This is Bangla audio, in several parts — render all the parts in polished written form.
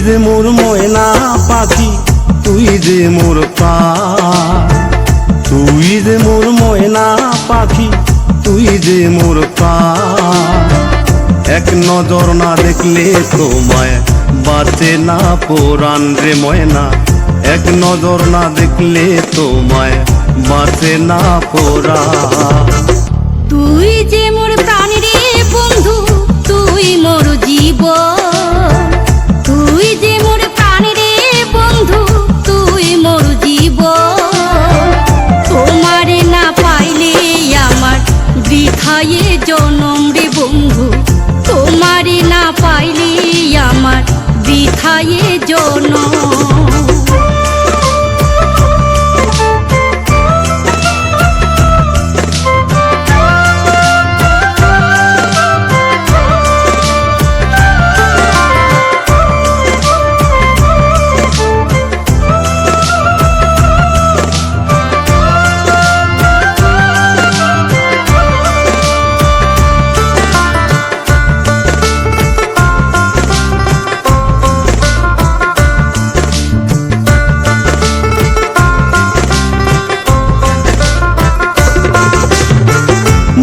যে মোর ময়না পাখি, তুই যে মোর প্রাণ। তুই যে মোর ময়না পাখি, তুই যে মোর প্রাণ। এক নজর না দেখলে তোমায় বাঁচে না পরাণ রে ময়না। এক নজর না দেখলে তোমায় বাঁচে না পরাণ। তুই যে মোর প্রাণ রে বন্ধু, তুই মোর জীবন। তুই যে মোর প্রাণ রে বন্ধু, তুই মোর জীবন। তোমারে না পাইলে আমার বৃথায়ে জনম রে বন্ধু। তোমারে না পাইলে আমার বৃথায়ে জনম।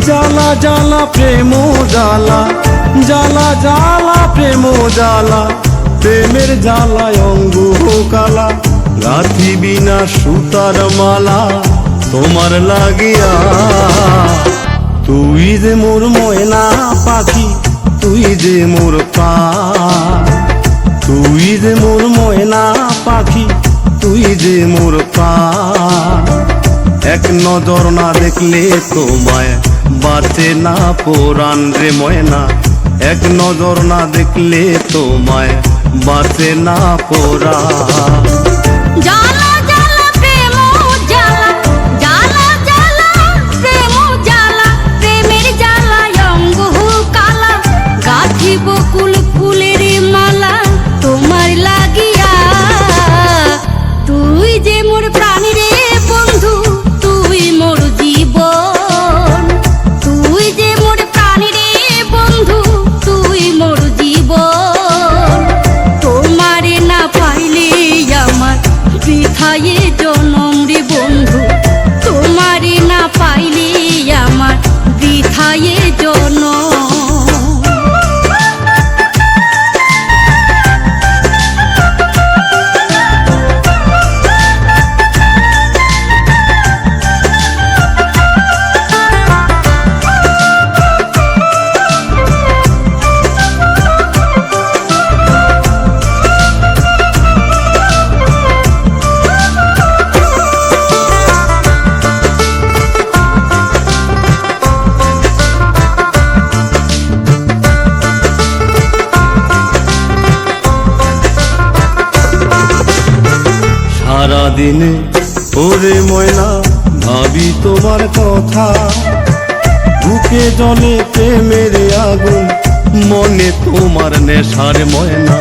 জ্বালা জ্বালা প্রেম জ্বালা, জ্বালা জ্বালা প্রেম জ্বালা। প্রেমের জ্বালায় অঙ্গ কালা, গাঁথি বিনা সুতার মালা তোমার লাগিয়া। তুই যে মোর ময়না পাখি, তুই যে মোর প্রাণ। তুই যে মোর ময়না পাখি, তুই যে মোর প্রাণ। এক নজর না দেখলে তোমায় বাঁচে না পরাণ রে ময়না। এক নজর না দেখলে তোমায় বাঁচে না পরাণ। জ্বালা জ্বালা প্রেম জ্বালা, জ্বালা জ্বালা প্রেম জ্বালা। প্রেমের জ্বালায় অঙ্গ কালা, গাঁথি বকুল ফুলের মালা তোমার লাগিয়া। তুই যে মোর প্রাণ রে বন্ধু, তুই মোর জীবন। তুই যে মোর প্রাণ রে বন্ধু, তুই মোর জীবন। তোমারে না পাইলে আমার বৃথায়ে জনম রে বন্ধু। তোমারে না পাইলে আমার বৃথায়ে জনম। সারাদিনে ওরে ময়না ভাবি তোমার কথা। বুকে জলে প্রেমের আগুন, মনে তোমার নেশার ময়না,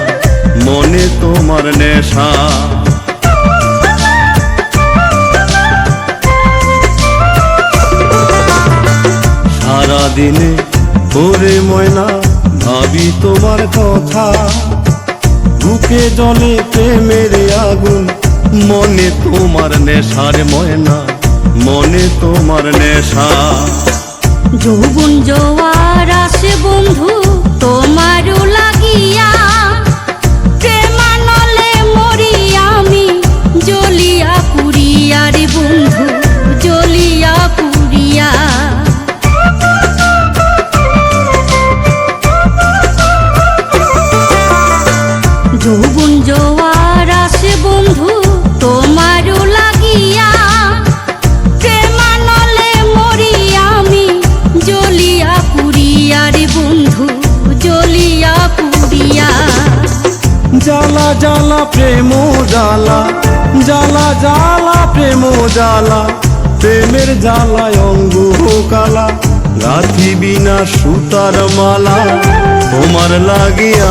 মনে তোমার নেশা। সারাদিনে ওরে ময়না ভাবি তোমার কথা। বুকে জলে প্রেমের আগুন, মনে তোমার নেশার ময়না, মনে তোমার নেশা। যৌবন জোয়ার আসে বন্ধু তোমারও লাগিয়া। প্রেমানলে মরি আমি জ্বলিয়া পুরিয়া রে বন্ধু, জ্বলিয়া পুরিয়া। যৌবন জোয়ার আসে বন্ধু তোমারও লাগিয়া। প্রেমানলে মরি আমি জ্বলিয়া পুরিয়া রে বন্ধু, জ্বলিয়া পুরিয়া। জ্বালা জ্বালা প্রেম জ্বালা, জ্বালা জ্বালা প্রেম জ্বালা। প্রেমের জ্বালায় অঙ্গ কালা, গাঁথি বিনা সুতার মালা তোমার লাগিয়া।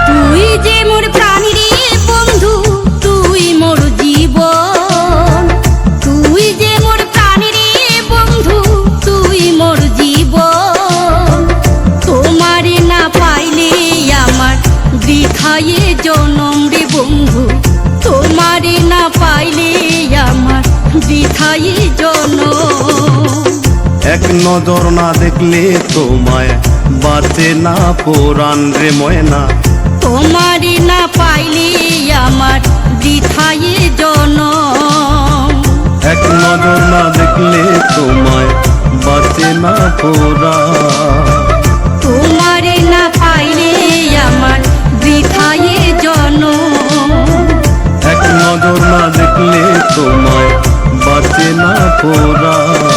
তুই যে মোর প্রাণ রে বন্ধু, তুই মোর জীবন। তুই যে মোর প্রাণ রে বন্ধু, তুই মোর জীবন। তোমারে না পাইলে আমার বৃথা নজর না দেখলে তোমায় বাঁচে না পরাণ রে ময়না। তোমারই না পাইলে আমার বৃথায় জনম। এক নজর না দেখলে তোমায় বাঁচে না পরাণ। তোমারই না পাইলে আমার বৃথায় জনম। এক নজর না দেখলে তোমায় বাঁচে না পরাণ।